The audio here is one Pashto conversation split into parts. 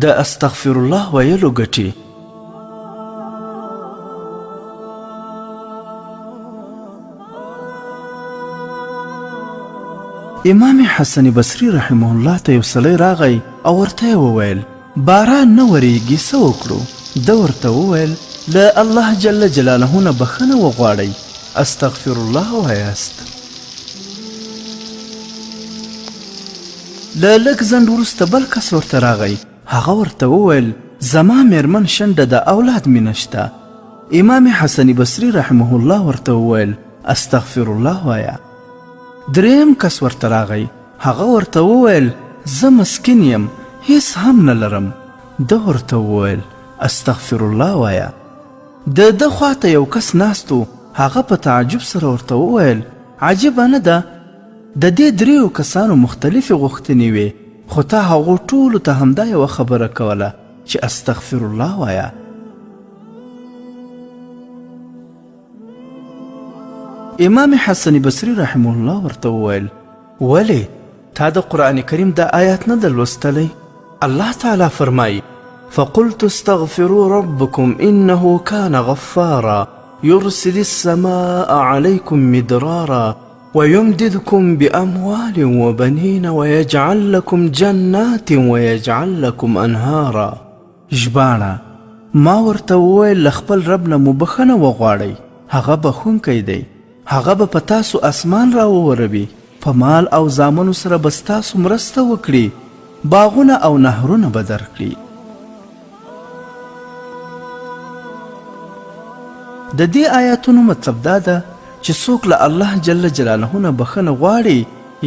د استغفر الله ویلو ګټې. امام حسن بصري رحمه الله ته یو سړی راغی او ورته یې وویل باران نه ورېږي څه وکړو؟ ده ورته وویل له الله جل جلاله نه بخښنه وغواړئ، استغفر الله وایاست. له لږ ځنډ وروسته بل کس ورته راغی، هغه ورته وویل زما میرمن شنډه ده، اولاد مې نشته. امام حسن بصري رحمه الله ورته وویل استغفر الله وایه. دریم کس ورته راغی، هغه ورته وویل زه مسکین یم، هیڅ هم نه لرم. ده ورته وویل استغفر الله وایه. د ده خواته یو کس ناست و، هغه په تعجب سره ورته وویل عجیبه نه ده، د دې دریو کسانو مختلفې غوښتنې وې، خو تا هغو ټولو ته همدا یوه خبره کوله چې استغفر الله وایه. امام حسن بصري رحمه الله ورته وویل ولې تا د قرآن کریم دا آیات نه ده لوستلی؟ الله تعالی فرمایي فقلت استغفروا ربكم إنه كان غفارا يرسل السماء عليكم مدرارا ويمددكم بأموال وبنين ويجعل لكم جنات ويجعل لكم أنهارا. ژباړه ما ورته وویل له خپل رب نه مو بخښنه وغواړئ، هغه بخښونکی دی، هغه به په تاسو اسمان راووروي، په مال او زامنو سره به ستاسو مرسته وکړي، باغونه او نهرونه به درکړي. د دې آیاتونو مطلب دا ده چې څوک له الله جل جلاله نه بخښنه غواړي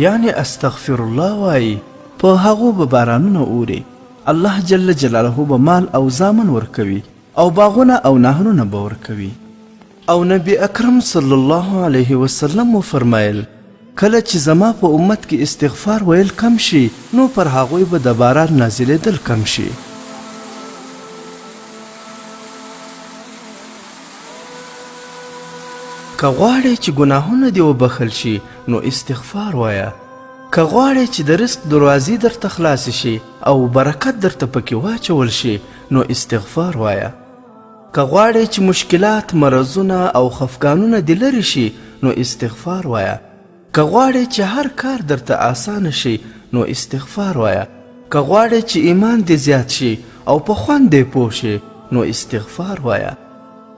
یعنی استغفر الله وایي، په هغو به بارانونه اوري، الله جل جلاله به مال او زامن ورکوي او باغونه او نهرونه به ورکوي. او نبی اکرم صلی الله علیه وسلم وفرمایل کله چې زما په امت کې استغفار ویل کم شي نو پر هغوی به د باران نازلېدل کم شي. که غواړې چې ګناهونه دې وبخښل شي نو استغفار وایه. که غواړې چې د رزق دروازې درته خلاصې شي او برکت درته پکې واچول شي نو استغفار وایه. که غواړې چې مشکلات، مرضونه او خفګانونه دې لرې شي نو استغفار وایه. که غواړې چې هر کار درته آسانه شي نو استغفار وایه. که غواړې چې ایمان دې زیات شي او په خوند دې پوه شي نو استغفار وایه.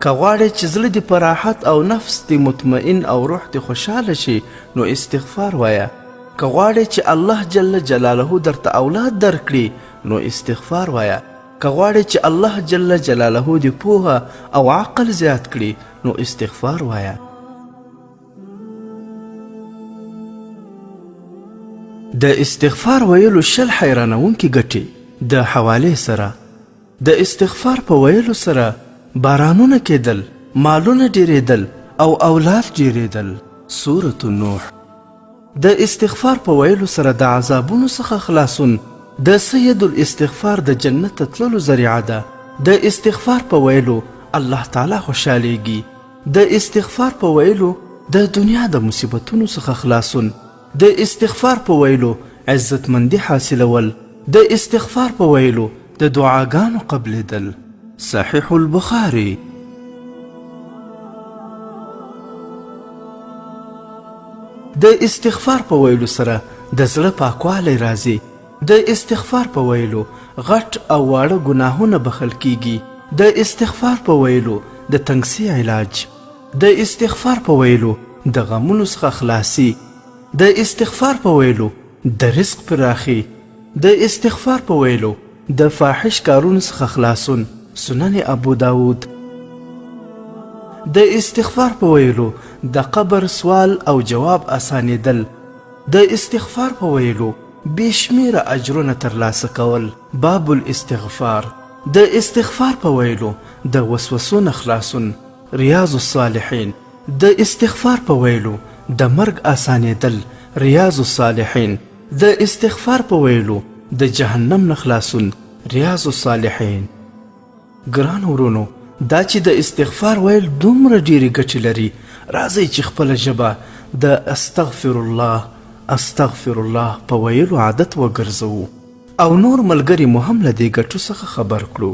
که غواړې چې زړه دې په راحت او نفس دې مطمئن او روح دې خوشحاله شي نو استغفار وایه. که غواړې چې الله جل جلاله درته اولاد درکړي نو استغفار وایه. که غواړې چې الله جل جلاله دې پوهه او عقل زیات کړي نو استغفار وایه. د استغفار ویلو 20 حیرانونکې ګټې د حوالې سره. د استغفار په ویلو سره بارانونه کېدل، مالونه ډیرېدل او اولاد ډیرېدل. سورة النوح. د استغفار په ویلو سره د عذابونو څخه خلاصون د سید الاستغفار د جنت ته تللو ذریعه ده. د استغفار په ویلو الله تعالی خوشحالیږي. د استغفار په ویلو د دنیا د مصیبتونو څخه خلاصون، د استغفار په ویلو عزتمندي حاصلول، د استغفار په ویلو د دعاګانو قبلېدل. صحیح البخاري. د استغفار په ویلو سره د زړه پاکوالی راځي. د استغفار په ویلو غټ او واړه ګناهونه بخښل کیږي. د استغفار په ویلو د تنګسي علاج. د استغفار په ویلو د غمونو څخه خلاصي. د استغفار په ویلو د رزق پراخي. د استغفار په ویلو د فاحش کارونو څخه خلاصون. سنن ابو داود. د استغفار په ویلو د قبر سوال او جواب اسانیدل. د استغفار په ویلو بشمیره اجرونه ترلاسه کول. باب الاستغفار. د استغفار په ویلو د وسوسو نه خلاصون. ریاض الصالحین. د استغفار په ویلو د مرګ اسانیدل. ریاض الصالحین. د استغفار په ویلو د جهنم نه خلاصون. ریاض الصالحین. ګران ورونو، دا چې د استغفار ویل دومره ډیرې ګټې لري، راځئ چې خپله ژبه د استغفر الله په ویلو عادت وګرځوو. او نور ملګری مو هم له دې ګټو څخه خبر کړو.